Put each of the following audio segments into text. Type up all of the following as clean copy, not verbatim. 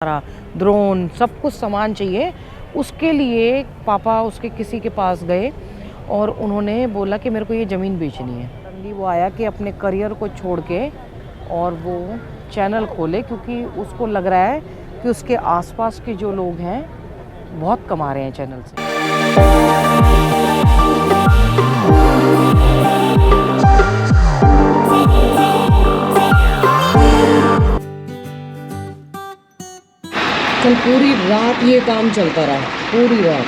सारा ड्रोन सब कुछ सामान चाहिए। उसके लिए पापा उसके किसी के पास गए और उन्होंने बोला कि मेरे को ये ज़मीन बेचनी है। सडनली वो आया कि अपने करियर को छोड़ के और वो चैनल खोले, क्योंकि उसको लग रहा है कि उसके आसपास के जो लोग हैं बहुत कमा रहे हैं चैनल से। कल पूरी रात ये काम चलता रहा, पूरी रात,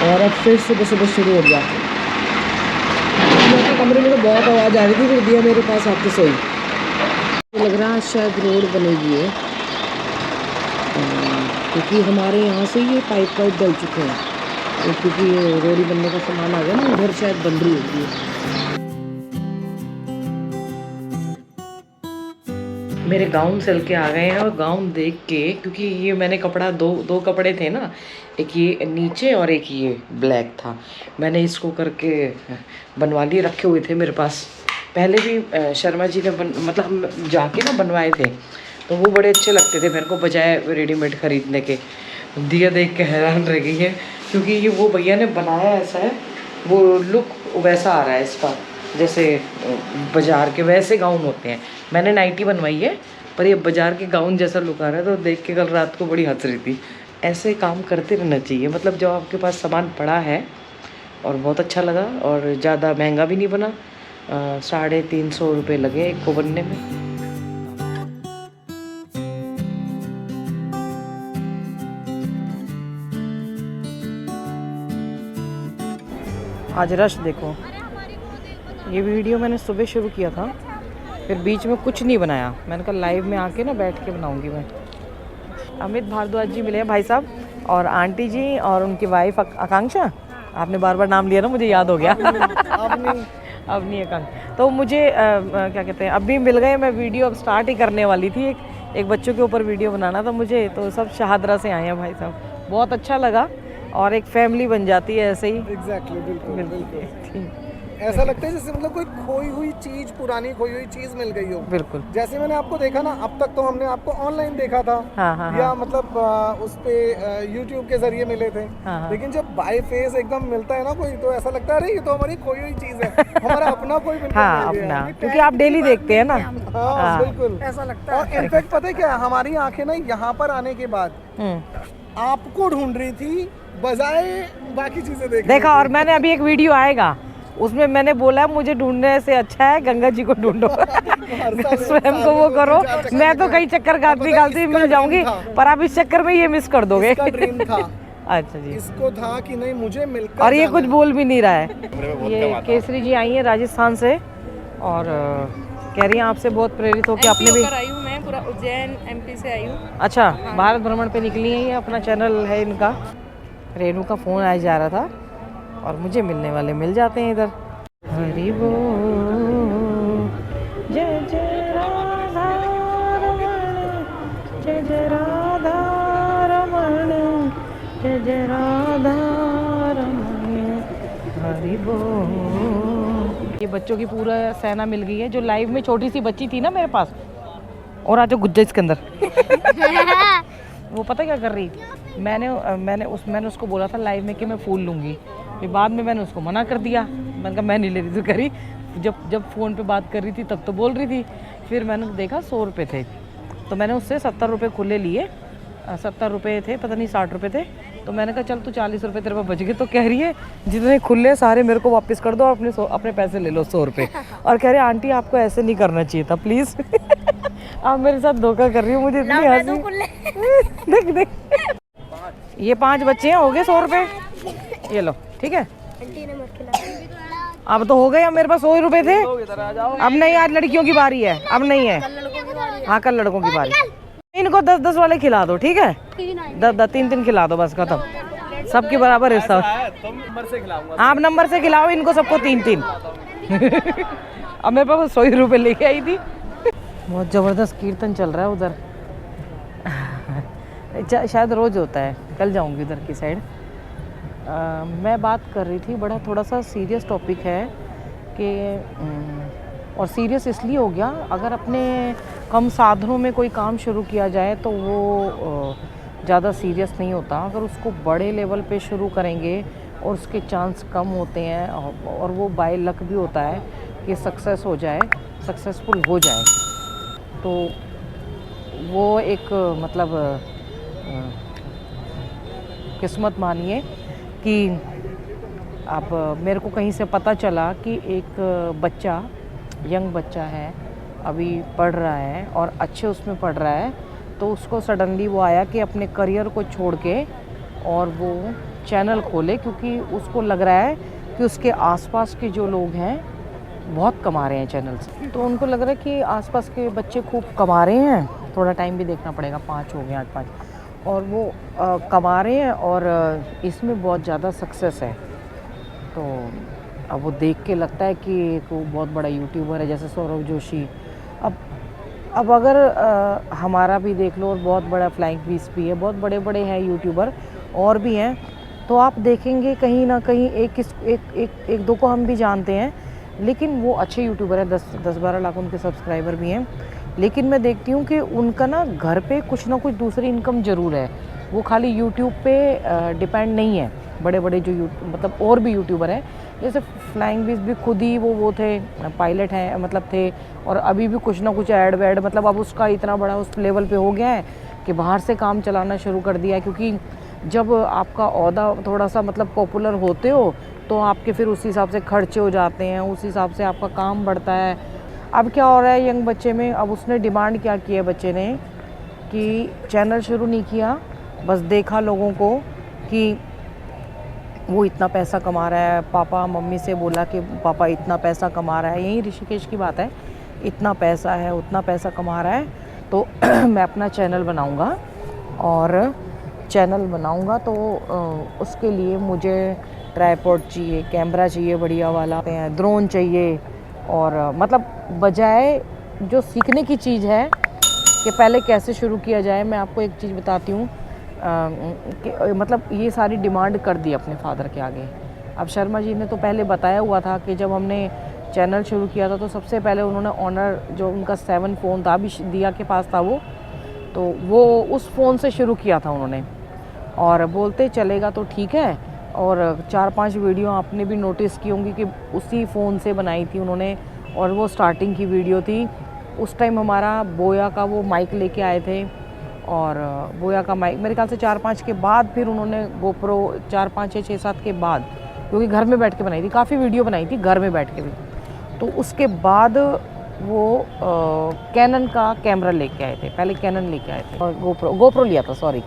और अब फिर सुबह सुबह शुरू हो गया। मेरे कमरे में तो बहुत आवाज़ आ रही थी, फिर दिया मेरे पास आके सोई। तो लग रहा है शायद रोड बनेगी है, क्योंकि हमारे यहाँ से ये पाइप डल चुके हैं, क्योंकि ये रोड ही बनने का सामान आ गया ना, उधर शायद बन रही होगी। मेरे गाउन सिल के आ गए हैं, और गाउन देख के, क्योंकि ये मैंने कपड़ा दो कपड़े थे ना, एक ये नीचे और एक ये ब्लैक था, मैंने इसको करके बनवा लिए, रखे हुए थे मेरे पास पहले भी। शर्मा जी ने मतलब हम जाके ना बनवाए थे, तो वो बड़े अच्छे लगते थे मेरे को, बजाय रेडीमेड ख़रीदने के। दिया देख के हैरान रह गई है, क्योंकि ये वो भैया ने बनाया ऐसा है, वो लुक वैसा आ रहा है इसका, जैसे बाज़ार के वैसे गाउन होते हैं। मैंने नाइटी बनवाई है, पर ये बाज़ार के गाउन जैसा लुक आ रहा है, तो देख के कल रात को बड़ी हंस रही थी। ऐसे काम करते रहना चाहिए, मतलब जब आपके पास सामान पड़ा है, और बहुत अच्छा लगा, और ज़्यादा महंगा भी नहीं बना। 350 रुपये लगे एक को बनने में। आज रश देखो। ये वीडियो मैंने सुबह शुरू किया था, फिर बीच में कुछ नहीं बनाया, मैंने कहा लाइव में आके ना बैठ के बनाऊंगी मैं। अमित भारद्वाज जी मिले हैं, भाई साहब, और आंटी जी, और उनकी वाइफ आकांक्षा। आपने बार बार नाम लिया ना, मुझे याद हो गया। अब नहीं आकांक्षा, तो मुझे क्या कहते हैं, अभी मिल गए। मैं वीडियो अब स्टार्ट ही करने वाली थी, एक बच्चों के ऊपर वीडियो बनाना था मुझे, तो सब शाहदरा से आए हैं भाई साहब, बहुत अच्छा लगा, और एक फैमिली बन जाती है ऐसे ही। एग्जैक्टली, बिल्कुल। ऐसा लगता है जैसे मतलब कोई खोई हुई चीज, पुरानी खोई हुई चीज मिल गई हो। बिल्कुल। जैसे मैंने आपको देखा ना, अब तक तो हमने आपको ऑनलाइन देखा था, हाँ, या मतलब उस पे यूट्यूब के जरिए मिले थे। हाँ। लेकिन जब बाय फेस एकदम मिलता है ना कोई, तो ऐसा लगता है अरे ये तो हमारी खोई हुई चीज है, हमारा अपना कोई बिल्कुल हाँ, अपना, क्योंकि आप डेली देखते हैं ना। हाँ, बिल्कुल ऐसा लगता है। और इनफैक्ट पता है क्या, हमारी आंखें ना यहाँ पर आने के बाद आपको ढूंढ रही थी, बजाय बाकी चीजें देखा। और मैंने अभी एक वीडियो आएगा, उसमें मैंने बोला मुझे ढूंढने से अच्छा है गंगा जी को ढूंढो। स्वयं को वो करो, मैं तो कई चक्कर काटती मिल जाऊंगी, पर आप इस चक्कर में ये मिस कर दोगे। इसका ड्रीम था। अच्छा जी, इसको था कि नहीं मुझे मिलकर, और ये कुछ बोल भी नहीं रहा है। ये केसरी जी आई है राजस्थान से, और कह रही हैं आपसे बहुत प्रेरित हो कि आपने भी। आई हूँ मैं, पूरा उज्जैन एमपी से आई हूँ। अच्छा, भारत भ्रमण पे निकली है ये, अपना चैनल है इनका। रेनू का फ़ोन आया जा रहा था, और मुझे मिलने वाले मिल जाते हैं इधर। हरि बोल, जय जय राधा रमण, जय जय राधा रमण, जय जय राधा रमण, हरि बोल। ये बच्चों की पूरा सेना मिल गई है, जो लाइव में छोटी सी बच्ची थी ना मेरे पास, और आज गुज्जा इसके अंदर। वो पता क्या कर रही, मैंने उसको बोला था लाइव में कि मैं फूल लूँगी, फिर बाद में मैंने उसको मना कर दिया, मैंने कहा मैं नहीं ले रही। तो करी, जब फ़ोन पे बात कर रही थी तब तो बोल रही थी, फिर मैंने देखा 100 रुपये थे, तो मैंने उससे 70 रुपये खुले लिए। 70 रुपये थे, पता नहीं 60 रुपये थे, तो मैंने कहा चल तू 40 रुपये तेरे पास बच गए। तो कह रही है जितने खुले सारे मेरे को वापस कर दो, अपने पैसे ले लो 100 रुपये। और कह रहे आंटी आपको ऐसे नहीं करना चाहिए था, प्लीज़। आप मेरे साथ धोखा कर रही हो, मुझे इतनी हंसी। देख ये 5 बच्चे हैं, हो गए 100 रुपये, ये लो, ठीक है। अब तो हो गए, अब मेरे पास 100 रुपये थे, अब नहीं, आज लड़कियों की बारी है, अब नहीं है। हाँ, कल लड़कों की बारी। इनको 10-10 वाले खिला दो, ठीक है, 10-10 3-3 खिला दो, बस खत्म, सबके बराबर हिस्सा। आप नंबर से खिलाओ इनको सबको 3-3। अब मेरे पास 100 रुपये लेके आई थी। बहुत ज़बरदस्त कीर्तन चल रहा है उधर। शायद रोज़ होता है, कल जाऊंगी उधर की साइड। मैं बात कर रही थी, बड़ा थोड़ा सा सीरियस टॉपिक है कि और सीरियस इसलिए हो गया, अगर अपने कम साधनों में कोई काम शुरू किया जाए तो वो ज़्यादा सीरियस नहीं होता। अगर उसको बड़े लेवल पे शुरू करेंगे और उसके चांस कम होते हैं और वो बाय लक भी होता है कि सक्सेस हो जाए, सक्सेसफुल हो जाए, तो वो एक मतलब किस्मत मानिए कि अब मेरे को कहीं से पता चला कि एक बच्चा, यंग बच्चा है, अभी पढ़ रहा है और अच्छे उसमें पढ़ रहा है, तो उसको सडनली वो आया कि अपने करियर को छोड़ के और वो चैनल खोले, क्योंकि उसको लग रहा है कि उसके आसपास के जो लोग हैं बहुत कमा रहे हैं चैनल से। तो उनको लग रहा है कि आसपास के बच्चे खूब कमा रहे हैं, थोड़ा टाइम भी देखना पड़ेगा, 5 हो गए, 8 5, और वो कमा रहे हैं और इसमें बहुत ज़्यादा सक्सेस है। तो अब वो देख के लगता है कि एक वो बहुत बड़ा यूट्यूबर है जैसे सौरभ जोशी। अब अगर हमारा भी देख लो, और बहुत बड़ा फ्लाइंग पीस भी है, बहुत बड़े बड़े हैं यूट्यूबर और भी हैं, तो आप देखेंगे कहीं ना कहीं एक दो को हम भी जानते हैं, लेकिन वो अच्छे यूट्यूबर हैं, 10-12 लाख उनके सब्सक्राइबर भी हैं। लेकिन मैं देखती हूँ कि उनका ना घर पे कुछ ना कुछ दूसरी इनकम ज़रूर है, वो खाली यूट्यूब पे डिपेंड नहीं है। बड़े बड़े जो मतलब और भी यूट्यूबर हैं, जैसे फ्लाइंग बीस भी खुद ही वो थे, पायलट हैं मतलब थे, और अभी भी कुछ ना कुछ ऐड वैड, मतलब अब उसका इतना बड़ा उस लेवल पे हो गया है कि बाहर से काम चलाना शुरू कर दिया है। क्योंकि जब आपका ओहदा थोड़ा सा मतलब पॉपुलर होते हो तो आपके फिर उसी हिसाब से खर्चे हो जाते हैं, उस हिसाब से आपका काम बढ़ता है। अब क्या हो रहा है यंग बच्चे में, अब उसने डिमांड क्या की है बच्चे ने कि चैनल शुरू नहीं किया, बस देखा लोगों को कि वो इतना पैसा कमा रहा है, पापा मम्मी से बोला कि पापा इतना पैसा कमा रहा है, यही ऋषिकेश की बात है, इतना पैसा है, उतना पैसा कमा रहा है, तो मैं अपना चैनल बनाऊंगा, और चैनल बनाऊंगा तो उसके लिए मुझे ट्राइपॉड चाहिए, कैमरा चाहिए बढ़िया वाला, ड्रोन चाहिए, और मतलब बजाय जो सीखने की चीज़ है कि पहले कैसे शुरू किया जाए, मैं आपको एक चीज़ बताती हूँ कि मतलब ये सारी डिमांड कर दी अपने फादर के आगे। अब शर्मा जी ने तो पहले बताया हुआ था कि जब हमने चैनल शुरू किया था तो सबसे पहले उन्होंने ऑनर जो उनका 7 फ़ोन था, अभी दिया के पास था वो उस फ़ोन से शुरू किया था उन्होंने, और बोलते चलेगा तो ठीक है। और 4-5 वीडियो आपने भी नोटिस की होंगी कि उसी फ़ोन से बनाई थी उन्होंने, और वो स्टार्टिंग की वीडियो थी। उस टाइम हमारा बोया का वो माइक लेके आए थे, और बोया का माइक मेरे ख्याल से 4-5 के बाद फिर उन्होंने गोप्रो 4-5 या 6-7 के बाद, क्योंकि घर में बैठ के बनाई थी, काफ़ी वीडियो बनाई थी घर में बैठ के भी, तो उसके बाद वो कैनन का कैमरा लेके आए थे। पहले कैनन लेके आए थे और गोप्रो लिया था, सॉरी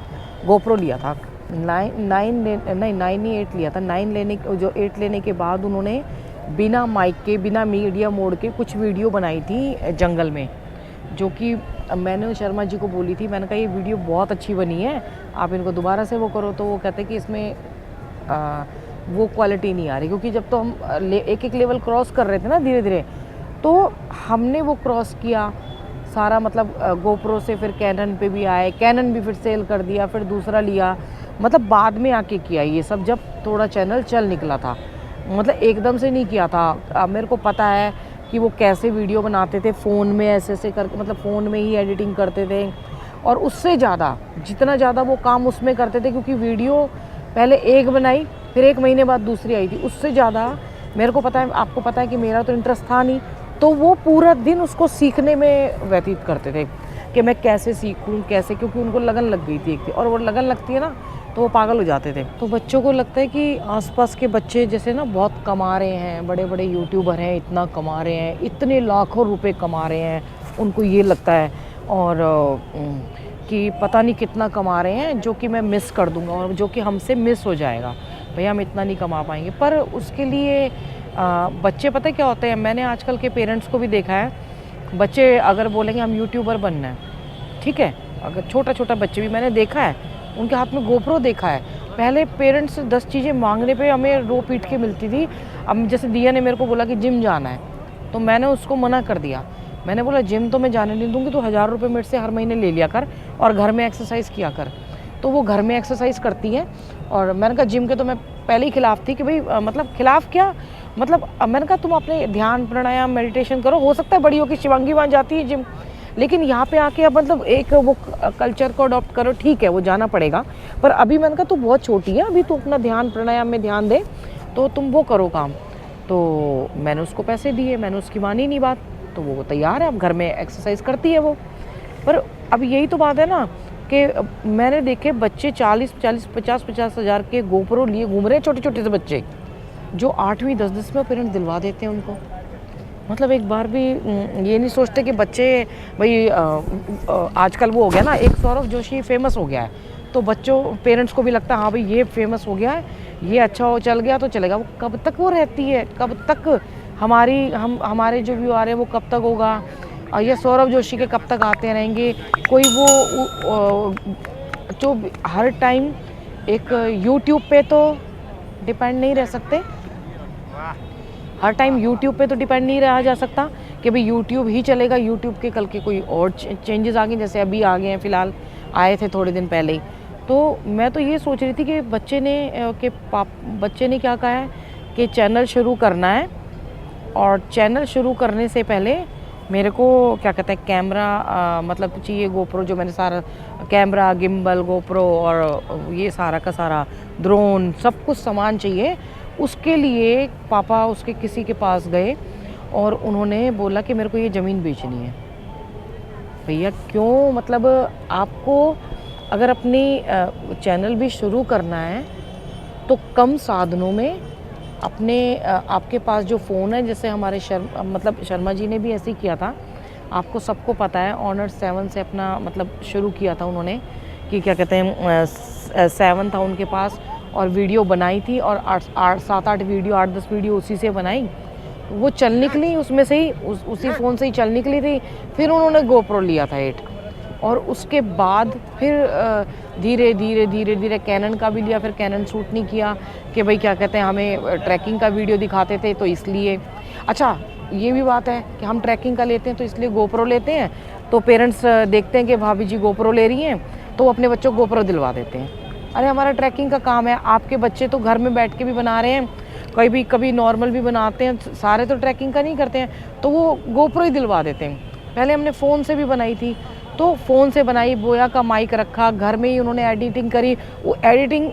गोप्रो लिया था। 9 ही 8 लिया था। 8 लेने के बाद उन्होंने बिना माइक के, बिना मीडिया मोड के कुछ वीडियो बनाई थी जंगल में, जो कि मैंने शर्मा जी को बोली थी, मैंने कहा ये वीडियो बहुत अच्छी बनी है, आप इनको दोबारा से वो करो। तो वो कहते कि इसमें वो क्वालिटी नहीं आ रही, क्योंकि जब तो हम एक लेवल क्रॉस कर रहे थे ना धीरे धीरे, तो हमने वो क्रॉस किया सारा, मतलब गोप्रो से फिर कैनन पे भी आए, कैनन भी फिर सेल कर दिया, फिर दूसरा लिया, मतलब बाद में आके किया ये सब, जब थोड़ा चैनल चल निकला था, मतलब एकदम से नहीं किया था। मेरे को पता है कि वो कैसे वीडियो बनाते थे फ़ोन में, ऐसे करके, मतलब फ़ोन में ही एडिटिंग करते थे, और उससे ज़्यादा जितना ज़्यादा वो काम उसमें करते थे, क्योंकि वीडियो पहले एक बनाई फिर 1 महीने बाद दूसरी आई थी, उससे ज़्यादा मेरे को पता है, आपको पता है कि मेरा तो इंटरेस्ट था नहीं, तो वो पूरा दिन उसको सीखने में व्यतीत करते थे कि मैं कैसे सीखूं कैसे, क्योंकि उनको लगन लग गई थी एक थी, और वो लगन लगती है ना तो वो पागल हो जाते थे। तो बच्चों को लगता है कि आसपास के बच्चे जैसे ना बहुत कमा रहे हैं, बड़े बड़े यूट्यूबर हैं, इतना कमा रहे हैं, इतने लाखों रुपए कमा रहे हैं, उनको ये लगता है, और कि पता नहीं कितना कमा रहे हैं, जो कि मैं मिस कर दूंगा, और जो कि हमसे मिस हो जाएगा, भैया हम इतना नहीं कमा पाएंगे। पर उसके लिए बच्चे पता है क्या होते हैं, मैंने आजकल के पेरेंट्स को भी देखा है, बच्चे अगर बोलेंगे हम यूट्यूबर बनना है, ठीक है, अगर छोटा बच्चे भी मैंने देखा है, उनके हाथ में गोप्रो देखा है। पहले पेरेंट्स 10 चीज़ें मांगने पे हमें रो पीट के मिलती थी। अब जैसे दिया ने मेरे को बोला कि जिम जाना है, तो मैंने उसको मना कर दिया, मैंने बोला जिम तो मैं जाने नहीं दूंगी, तो 1000 रुपये मेरे से हर महीने ले लिया कर और घर में एक्सरसाइज किया कर। तो वो घर में एक्सरसाइज करती है, और मैंने कहा जिम के तो मैं पहले ही खिलाफ थी कि भाई मतलब खिलाफ क्या, मतलब मैंने कहा तुम अपने ध्यान प्राणायाम मेडिटेशन करो, हो सकता है बड़ी होकर शिवांगी वहाँ जाती है जिम, लेकिन यहाँ पे आके अब मतलब एक वो कल्चर को अडॉप्ट करो, ठीक है वो जाना पड़ेगा, पर अभी मैंने कहा तू बहुत छोटी है, अभी तू अपना ध्यान प्राणायाम में ध्यान दे, तो तुम वो करो काम। तो मैंने उसको पैसे दिए, मैंने उसकी मानी नहीं बात, तो वो तैयार है, अब घर में एक्सरसाइज करती है वो। पर अब यही तो बात है ना कि मैंने देखे बच्चे 40-50 हज़ार के गोप्रो लिए घूम रहे हैं, छोटे छोटे से बच्चे जो 8वीं 10 में पेरेंट्स दिलवा देते हैं उनको। मतलब एक बार भी ये नहीं सोचते कि बच्चे भाई आजकल वो हो गया ना, एक सौरभ जोशी फेमस हो गया है, तो बच्चों पेरेंट्स को भी लगता है हाँ भाई ये फेमस हो गया है, ये अच्छा हो चल गया तो चलेगा। वो कब तक वो रहती है, कब तक हमारे जो व्यू आ रहे हैं वो कब तक होगा, और ये सौरभ जोशी के कब तक आते रहेंगे। कोई वो जो हर टाइम एक यूट्यूब पे तो डिपेंड नहीं रह सकते, हर टाइम यूट्यूब पे तो डिपेंड नहीं रहा जा सकता कि भाई यूट्यूब ही चलेगा, यूट्यूब के कल के कोई और चेंजेस आ गए, जैसे अभी आ गए हैं, फ़िलहाल आए थे थोड़े दिन पहले ही। तो मैं तो ये सोच रही थी कि बच्चे ने क्या कहा है कि चैनल शुरू करना है, और चैनल शुरू करने से पहले मेरे को क्या कहते हैं कैमरा मतलब चाहिए, गोप्रो जो मैंने सारा कैमरा, गिम्बल, गोप्रो और ये सारा का सारा ड्रोन सब कुछ सामान चाहिए। उसके लिए पापा उसके किसी के पास गए और उन्होंने बोला कि मेरे को ये ज़मीन बेचनी है। भैया क्यों, मतलब आपको अगर अपनी चैनल भी शुरू करना है तो कम साधनों में अपने आपके पास जो फ़ोन है, जैसे हमारे शर्मा जी ने भी ऐसे ही किया था, आपको सबको पता है Honor 7 से अपना मतलब शुरू किया था उन्होंने, कि क्या कहते हैं 7 था उनके पास, और वीडियो बनाई थी, और 7-8 वीडियो 8-10 वीडियो उसी से बनाई, वो चल निकली उसमें से ही, उसी फ़ोन से ही चल निकली थी। फिर उन्होंने GoPro लिया था 8, और उसके बाद फिर धीरे धीरे कैनन का भी लिया, फिर कैनन शूट नहीं किया कि भाई क्या कहते हैं हमें ट्रैकिंग का वीडियो दिखाते थे तो इसलिए। अच्छा ये भी बात है कि हम ट्रैकिंग का लेते हैं तो इसलिए GoPro लेते हैं, तो पेरेंट्स देखते हैं कि भाभी जी GoPro ले रही हैं तो अपने बच्चों को GoPro दिलवा देते हैं। अरे हमारा ट्रैकिंग का काम है, आपके बच्चे तो घर में बैठ के भी बना रहे हैं, कभी नॉर्मल भी बनाते हैं, सारे तो ट्रैकिंग का नहीं करते हैं, तो वो GoPro ही दिलवा देते हैं। पहले हमने फ़ोन से भी बनाई थी, तो फ़ोन से बनाई, बोया का माइक रखा, घर में ही उन्होंने एडिटिंग करी। वो एडिटिंग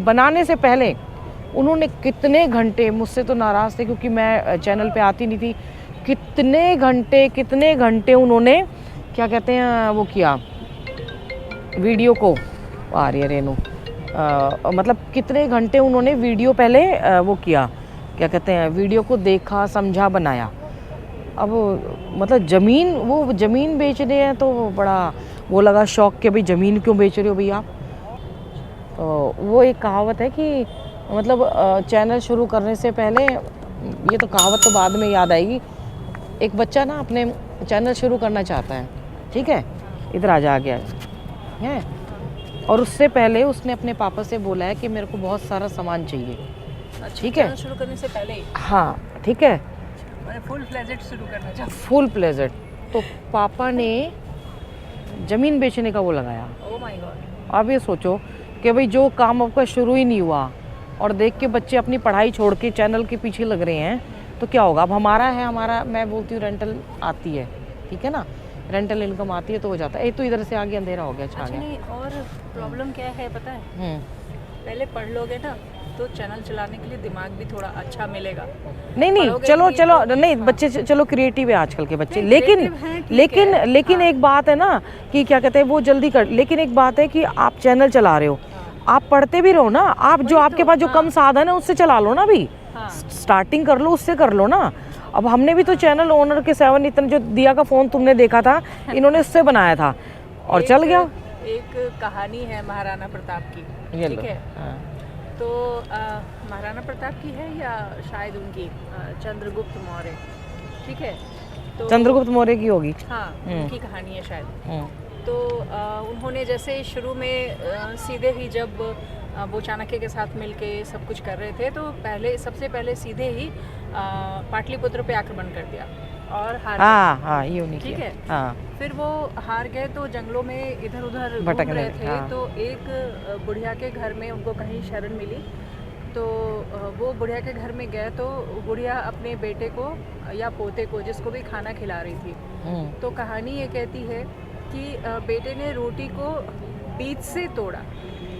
बनाने से पहले उन्होंने कितने घंटे, मुझसे तो नाराज़ थे क्योंकि मैं चैनल पे आती नहीं थी, कितने घंटे उन्होंने क्या कहते हैं वो किया वीडियो को, आ रही है रेनू, मतलब कितने घंटे उन्होंने वीडियो पहले वो किया, क्या कहते हैं वीडियो को देखा, समझा, बनाया। अब मतलब ज़मीन बेच रहे हैं तो बड़ा वो लगा शौक कि भाई ज़मीन क्यों बेच रहे हो भैया आप। तो वो एक कहावत है कि मतलब चैनल शुरू करने से पहले, ये तो कहावत तो बाद में याद आएगी, एक बच्चा ना अपने चैनल शुरू करना चाहता है, ठीक है, इधर आ गया है, और उससे पहले उसने अपने पापा से बोला है कि मेरे को बहुत सारा सामान चाहिए, ठीक है, शुरू करने से पहले ही, हाँ ठीक है, फुल फ्लेजेड शुरू करना चाहता, फुल प्लेजेंट। तो पापा ने ज़मीन बेचने का वो लगाया। Oh my God. आप ये सोचो कि भाई जो काम आपका शुरू ही नहीं हुआ और देख के बच्चे अपनी पढ़ाई छोड़ के चैनल के पीछे लग रहे हैं, तो क्या होगा। अब हमारा मैं बोलती हूँ रेंटल आती है, ठीक है ना, रेंटल इनकम आती है तो हो जाता है। तो इधर से आगे अंधेरा हो गया, छा गया। नहीं, और प्रॉब्लम क्या है पता है, पहले पढ़ लोगे ना तो चैनल चलाने के लिए दिमाग भी थोड़ा अच्छा मिलेगा। नहीं चलो नहीं, बच्चे चलो क्रिएटिव है आजकल के बच्चे, लेकिन एक बात है ना कि क्या कहते हैं वो जल्दी कर, लेकिन एक बात है कि आप चैनल चला रहे हो, आप पढ़ते भी रहो ना, आप जो आपके पास जो कम साधन है उससे चला लो ना, अभी स्टार्टिंग कर लो, उससे कर लो ना। अब हमने भी तो चैनल Honor के 7 इतना जो दिया का फ़ोन तुमने देखा था, इन्होंने उससे बनाया था और चल गया। एक कहानी है महाराणा प्रताप की, ठीक है, तो महाराणा प्रताप की है या शायद उनकी चंद्रगुप्त मौर्य, ठीक है, तो चंद्रगुप्त मौर्य की होगी, हाँ उनकी कहानी है शायद। तो उन्होंने जैसे शुरू में सीधे ही जब वो चाणक्य के साथ मिलके सब कुछ कर रहे थे, तो सबसे पहले सीधे ही पाटलिपुत्र पे आक्रमण कर दिया और हार गए। हाँ ये उन्हीं ठीक की है, हाँ। फिर वो हार गए तो जंगलों में इधर उधर भटक घूम रहे रहे, थे, हाँ। तो एक बुढ़िया के घर में उनको कहीं शरण मिली, तो वो बुढ़िया के घर में गए तो बुढ़िया अपने बेटे को या पोते को जिसको भी खाना खिला रही थी। तो कहानी ये कहती है कि बेटे ने रोटी को बीच से तोड़ा,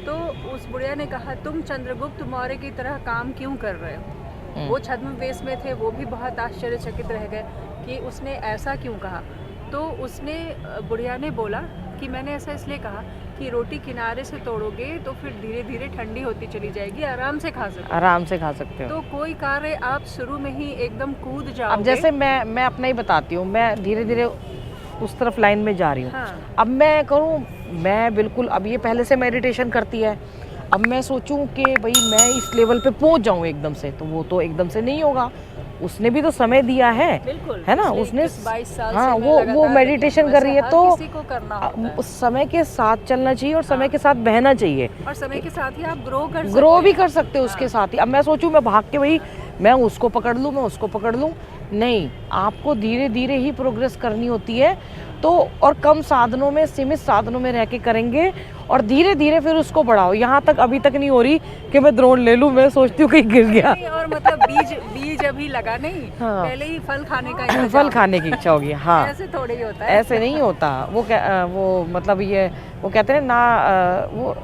तो उस बुढ़िया ने कहा तुम चंद्रगुप्त मौर्य की तरह काम क्यों कर रहे हो। वो छद्मवेश में थे, वो भी बहुत आश्चर्यचकित रह गए कि उसने ऐसा क्यों कहा। तो उसने बुढ़िया ने बोला कि मैंने ऐसा इसलिए कहा कि रोटी किनारे से तोड़ोगे तो फिर धीरे धीरे ठंडी होती चली जाएगी, आराम से खा सकते हो। आराम से खा सकते हो। तो कोई कार्य आप शुरू में ही एकदम कूद जाओगे। अब जैसे मैं अपना ही बताती हूँ, मैं धीरे धीरे उस तरफ लाइन में जा रही हूँ। हाँ। अब मैं करूँ, मैं बिल्कुल, अब ये पहले से मेडिटेशन करती है, अब मैं सोचूं कि भाई मैं इस लेवल पे पहुंच जाऊं एकदम से, तो वो तो एकदम से नहीं होगा। उसने भी तो समय दिया है, है ना। उसने 22 साल हाँ, से वो मेडिटेशन कर रही है, तो किसी को करना होता है। उस समय के साथ चलना चाहिए और समय के साथ बहना चाहिए, और समय के साथ ही आप ग्रो भी कर सकते हो उसके साथ ही। अब मैं सोचूं मैं भाग के भाई मैं उसको पकड़ लूं, मैं उसको पकड़ लूं, नहीं, आपको धीरे धीरे ही प्रोग्रेस करनी होती है। तो और कम साधनों में, सीमित साधनों में रह के करेंगे और धीरे धीरे फिर उसको बढ़ाओ। यहाँ तक अभी तक नहीं हो रही कि मैं ड्रोन ले लूं, मैं सोचती हूँ कहीं गिर गया। और मतलब बीज अभी लगा नहीं, हाँ। पहले ही फल खाने का फल खाने की इच्छा होगी। हाँ, ऐसे थोड़े ही होता है, ऐसे नहीं होता। वो मतलब ये वो कहते हैं ना, वो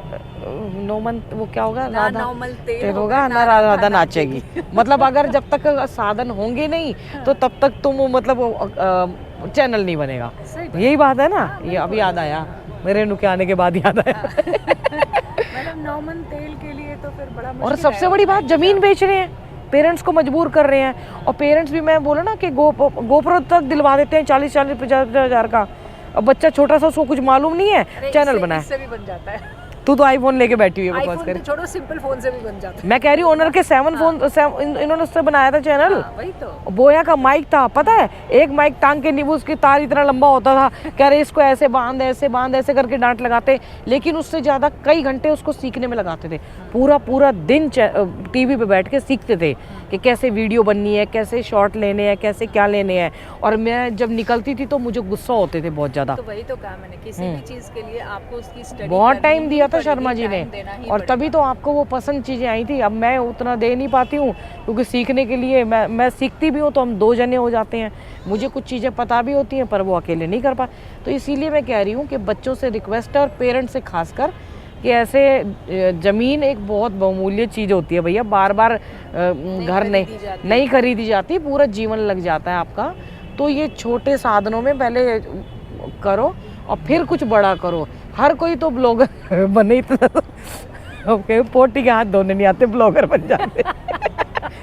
नौमन, वो क्या होगा, ना राधा नौमल तेल होगा ना राधा नाचेगी। मतलब अगर जब तक साधन होंगे नहीं तो तब तक तुम मतलब चैनल नहीं बनेगा। यही बात है ना। ये अभी याद आया, मेरे रेणु के आने के बाद याद आया। मतलब नौमन तेल के लिए तो फिर बड़ा मुश्किल और सबसे बड़ी बात, जमीन बेच रहे हैं, पेरेंट्स को मजबूर कर रहे हैं। और पेरेंट्स भी, मैं बोला ना कि गोप्रो तक दिलवा देते हैं 40-50 हज़ार का। अब बच्चा छोटा सा, उसको कुछ मालूम नहीं है, चैनल बनाए। इससे भी बन जाता है। तू तो आईफोन लेके बैठी हुई है, बकवास कर। छोड़ो, सिंपल फोन से भी बन जाता है। मैं कह रही हूँ ओनर के 7 फोन, इन्होंने उससे बनाया था चैनल। वही तो। बोया का माइक था, पता है, एक माइक टांग के नींबू, उसकी तार इतना लंबा होता था, कह रहे इसको ऐसे बांध, ऐसे बांध, ऐसे करके डांट लगाते। लेकिन उससे ज्यादा कई घंटे उसको सीखने में लगाते थे। पूरा दिन टीवी पे बैठ के सीखते थे कि कैसे वीडियो बननी है, कैसे शॉट लेने हैं, कैसे क्या लेने हैं। और मैं जब निकलती थी तो मुझे गुस्सा होते थे बहुत ज्यादा। तो वही तो कहा मैंने, किसी भी चीज के लिए आपको उसकी स्टडी बहुत टाइम दिया था शर्मा जी ने, और तभी तो आपको वो पसंद चीजें आई थी। अब मैं उतना दे नहीं पाती हूँ, क्योंकि सीखने के लिए मैं सीखती भी हूँ तो हम 2 जने हो जाते हैं। मुझे कुछ चीज़ें पता भी होती हैं पर वो अकेले नहीं कर पाते। तो इसीलिए मैं कह रही हूँ कि बच्चों से रिक्वेस्ट है, और पेरेंट्स से खासकर, कि ऐसे ज़मीन एक बहुत बहुमूल्य चीज़ होती है भैया। बार बार घर नहीं खरीदी जाती, पूरा जीवन लग जाता है आपका। तो ये छोटे साधनों में पहले करो और फिर कुछ बड़ा करो। हर कोई तो ब्लॉगर बने ही तो ओके, पोटी के हाथ धोने नहीं आते, ब्लॉगर बन जाते।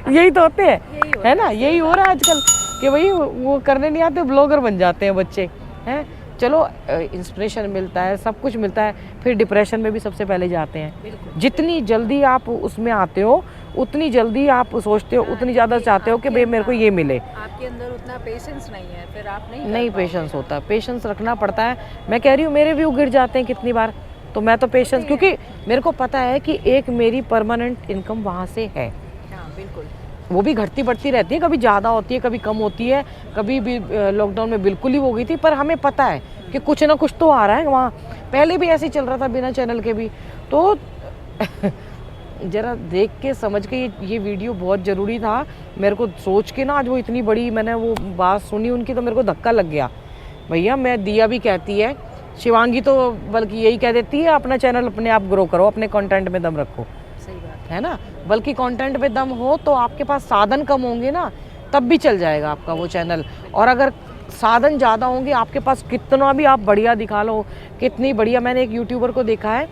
यही तो होते हैं, है ना। यही हो रहा है आजकल कि भाई वो करने नहीं आते, ब्लॉगर बन जाते हैं बच्चे, हैं। चलो, इंस्पिरेशन मिलता है, सब कुछ मिलता है, फिर डिप्रेशन में भी सबसे पहले जाते हैं। जितनी जल्दी आप उसमें आते हो उतनी जल्दी आप सोचते हो, उतनी ज़्यादा चाहते हो कि भाई मेरे को ये मिले। आपके अंदर उतना पेशेंस नहीं है, फिर आप नहीं पेशेंस होता, पेशेंस रखना पड़ता है। मैं कह रही हूँ मेरे व्यू गिर जाते हैं कितनी बार, तो मैं तो पेशेंस, क्योंकि मेरे को पता है कि एक मेरी परमानेंट इनकम वहाँ से है। हाँ, बिल्कुल। वो भी घटती बढ़ती रहती है, कभी ज़्यादा होती है, कभी कम होती है, कभी भी लॉकडाउन में बिल्कुल ही हो गई थी। पर हमें पता है कि कुछ ना कुछ तो आ रहा है वहाँ। पहले भी ऐसे ही चल रहा था बिना चैनल के भी। तो जरा देख के समझ के ये वीडियो बहुत ज़रूरी था मेरे को। सोच के ना आज वो इतनी बड़ी मैंने वो बात सुनी उनकी, तो मेरे को धक्का लग गया। भैया, मैं दिया भी कहती है, शिवांगी तो बल्कि यही कह देती है, अपना चैनल अपने आप ग्रो करो, अपने कंटेंट में दम रखो। सही बात है ना। बल्कि कंटेंट पे दम हो तो आपके पास साधन कम होंगे ना, तब भी चल जाएगा आपका वो चैनल। और अगर साधन ज़्यादा होंगे आपके पास, कितना भी आप बढ़िया दिखा लो, कितनी बढ़िया। मैंने एक यूट्यूबर को देखा है,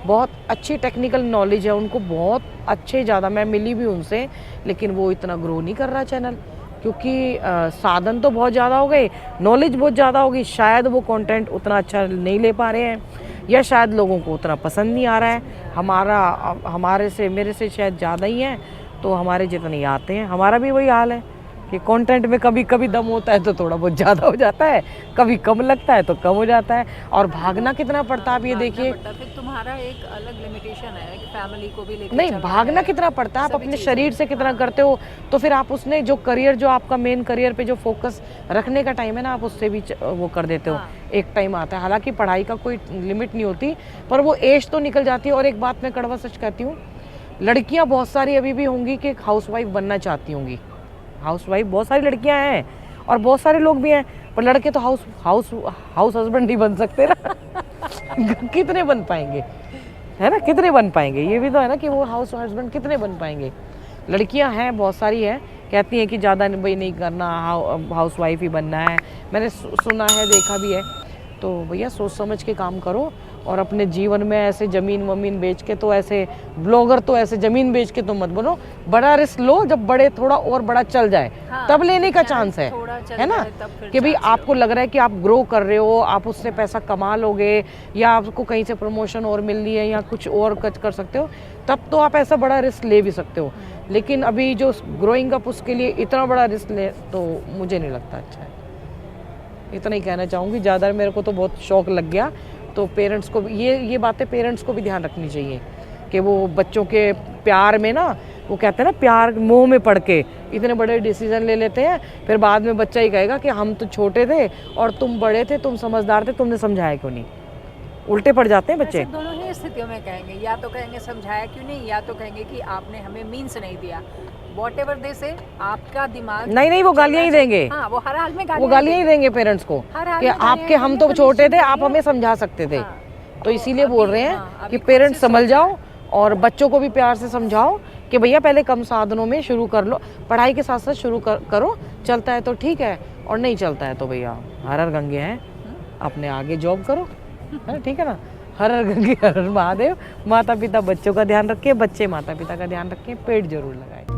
बहुत अच्छी टेक्निकल नॉलेज है उनको, बहुत अच्छे, ज़्यादा मैं मिली भी उनसे, लेकिन वो इतना ग्रो नहीं कर रहा चैनल, क्योंकि साधन तो बहुत ज़्यादा हो गए, नॉलेज बहुत ज़्यादा होगी, शायद वो कंटेंट उतना अच्छा नहीं ले पा रहे हैं, या शायद लोगों को उतना पसंद नहीं आ रहा है। हमारे से, मेरे से शायद ज़्यादा ही हैं, तो हमारे जितने आते हैं। हमारा भी वही हाल है कि कंटेंट में कभी कभी दम होता है तो थोड़ा बहुत ज़्यादा हो जाता है, कभी कम लगता है तो कम हो जाता है। और भागना कितना पड़ता है आप ये देखिए। फिर तुम्हारा एक अलग लिमिटेशन है कि फैमिली को भी लेकर नहीं, भागना कितना पड़ता है, आप अपने शरीर से कितना करते हो। तो फिर आप उसने जो करियर, जो आपका मेन करियर पे जो फोकस रखने का टाइम है ना, आप उससे भी वो कर देते हो। एक टाइम आता है, हालांकि पढ़ाई का कोई लिमिट नहीं होती, पर वो एज तो निकल जाती है। और एक बात मैं कड़वा सच कहती हूँ, लड़कियां बहुत सारी अभी भी होंगी कि हाउसवाइफ बनना चाहती होंगी, हाउसवाइफ बहुत सारी लड़कियां हैं और बहुत सारे लोग भी हैं, पर लड़के तो हाउस हस्बैंड नहीं बन सकते ना कितने बन पाएंगे, है ना, कितने बन पाएंगे, ये भी तो है ना कि वो हाउस हस्बैंड कितने बन पाएंगे। लड़कियां हैं बहुत सारी हैं, कहती हैं कि ज़्यादा भाई नहीं करना, हाउस वाइफ ही बनना है, मैंने सुना है, देखा भी है। तो भैया सोच समझ के काम करो और अपने जीवन में ऐसे ज़मीन वमीन बेच के, तो ऐसे ब्लॉगर तो ऐसे ज़मीन बेच के तो मत बनो, बड़ा रिस्क लो, जब बड़े थोड़ा और बड़ा चल जाए हाँ, तब लेने का चांस है ना, कि भाई आपको लग रहा है कि आप ग्रो कर रहे हो, आप उससे पैसा कमा लोगे या आपको कहीं से प्रमोशन और मिल रही है या कुछ और कर सकते हो, तब तो आप ऐसा बड़ा रिस्क ले भी सकते हो। लेकिन अभी जो ग्रोइंग अप उसके लिए इतना बड़ा रिस्क ले, तो मुझे नहीं लगता अच्छा है। इतना ही कहना चाहूँगी, ज़्यादा मेरे को तो बहुत शौक लग गया। तो पेरेंट्स को भी ये बातें पेरेंट्स को भी ध्यान रखनी चाहिए कि वो बच्चों के प्यार में ना, वो कहते हैं ना प्यार मोह में पड़ के इतने बड़े डिसीजन ले लेते हैं, फिर बाद में बच्चा ही कहेगा कि हम तो छोटे थे और तुम बड़े थे, तुम समझदार थे, तुमने समझाया क्यों नहीं। उल्टे पड़ जाते हैं बच्चे। दोनों ही स्थितियों में कहेंगे, या तो कहेंगे समझाया क्यों नहीं, या तो कहेंगे कि आपने हमें मीन्स नहीं दिया। Whatever they say, आपका दिमाग नहीं, वो गालियां ही देंगे। हाँ, वो हर हाल में वो गालियां ही देंगे पेरेंट्स को कि आपके हम तो छोटे थे, आप हमें समझा सकते थे। तो इसीलिए बोल रहे हैं कि पेरेंट्स समझ जाओ और बच्चों को भी प्यार से समझाओ कि भैया पहले कम साधनों में शुरू कर लो, पढ़ाई के साथ साथ शुरू करो, चलता है तो ठीक है और नहीं चलता है तो भैया हर हर गंगे हैं, अपने आगे जॉब करो, है ठीक है ना। हर हर गंगे हर हर महादेव। माता पिता बच्चों का ध्यान रखें, बच्चे माता पिता का ध्यान रखें, पेड़ जरूर लगाएं।